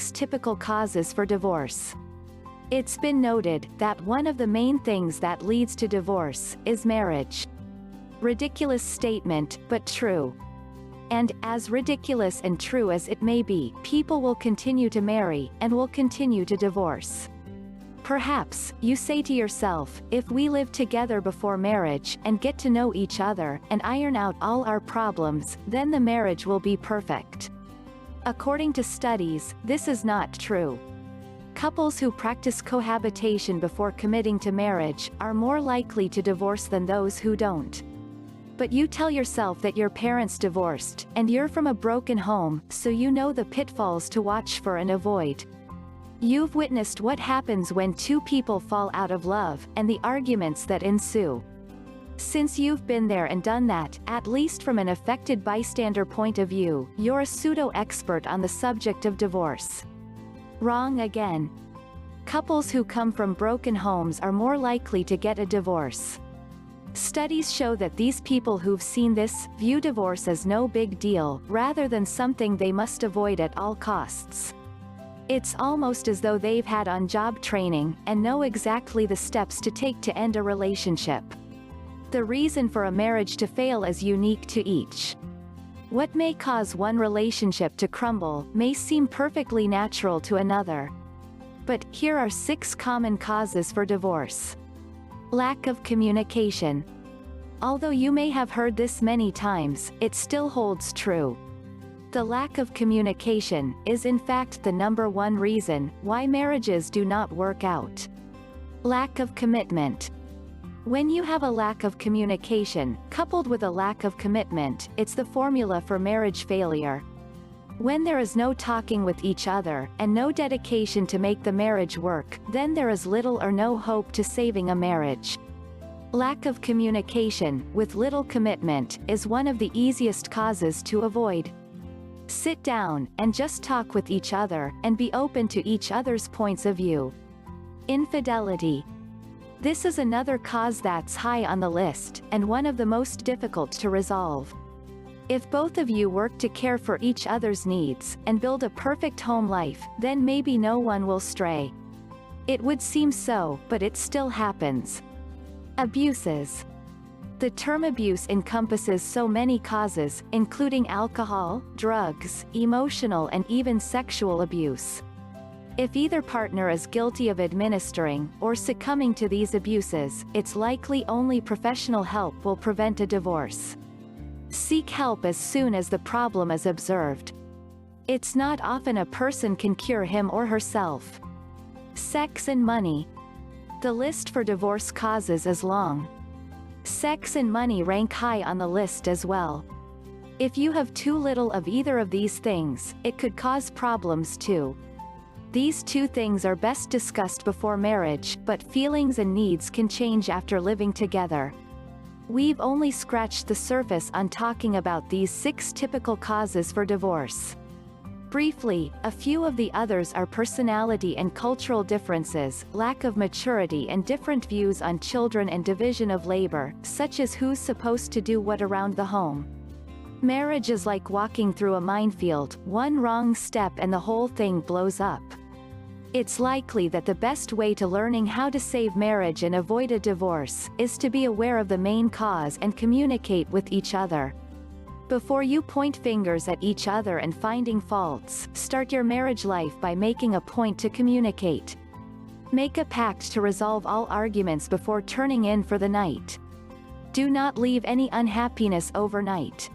6 typical causes for divorce. It's been noted that one of the main things that leads to divorce is marriage. Ridiculous statement, but true. And, as ridiculous and true as it may be, people will continue to marry, and will continue to divorce. Perhaps, you say to yourself, if we live together before marriage, and get to know each other, and iron out all our problems, then the marriage will be perfect. According to studies, this is not true. Couples who practice cohabitation before committing to marriage are more likely to divorce than those who don't. But you tell yourself that your parents divorced, and you're from a broken home, so you know the pitfalls to watch for and avoid. You've witnessed what happens when two people fall out of love, and the arguments that ensue. Since you've been there and done that, at least from an affected bystander point of view, you're a pseudo-expert on the subject of divorce. Wrong again. Couples who come from broken homes are more likely to get a divorce. Studies show that these people who've seen this view divorce as no big deal, rather than something they must avoid at all costs. It's almost as though they've had on-job training, and know exactly the steps to take to end a relationship. The reason for a marriage to fail is unique to each. What may cause one relationship to crumble may seem perfectly natural to another. But, here are 6 common causes for divorce. Lack of communication. Although you may have heard this many times, it still holds true. The lack of communication is in fact the #1 reason why marriages do not work out. Lack of commitment. When you have a lack of communication, coupled with a lack of commitment, it's the formula for marriage failure. When there is no talking with each other, and no dedication to make the marriage work, then there is little or no hope to saving a marriage. Lack of communication, with little commitment, is one of the easiest causes to avoid. Sit down, and just talk with each other, and be open to each other's points of view. Infidelity. This is another cause that's high on the list, and one of the most difficult to resolve. If both of you work to care for each other's needs, and build a perfect home life, then maybe no one will stray. It would seem so, but it still happens. Abuses. The term abuse encompasses so many causes, including alcohol, drugs, emotional and even sexual abuse. If either partner is guilty of administering, or succumbing to these abuses, it's likely only professional help will prevent a divorce. Seek help as soon as the problem is observed. It's not often a person can cure him or herself. Sex and money. The list for divorce causes is long. Sex and money rank high on the list as well. If you have too little of either of these things, it could cause problems too. These 2 things are best discussed before marriage, but feelings and needs can change after living together. We've only scratched the surface on talking about these 6 typical causes for divorce. Briefly, a few of the others are personality and cultural differences, lack of maturity and different views on children and division of labor, such as who's supposed to do what around the home. Marriage is like walking through a minefield, one wrong step and the whole thing blows up. It's likely that the best way to learning how to save marriage and avoid a divorce is to be aware of the main cause and communicate with each other. Before you point fingers at each other and finding faults, start your marriage life by making a point to communicate. Make a pact to resolve all arguments before turning in for the night. Do not leave any unhappiness overnight.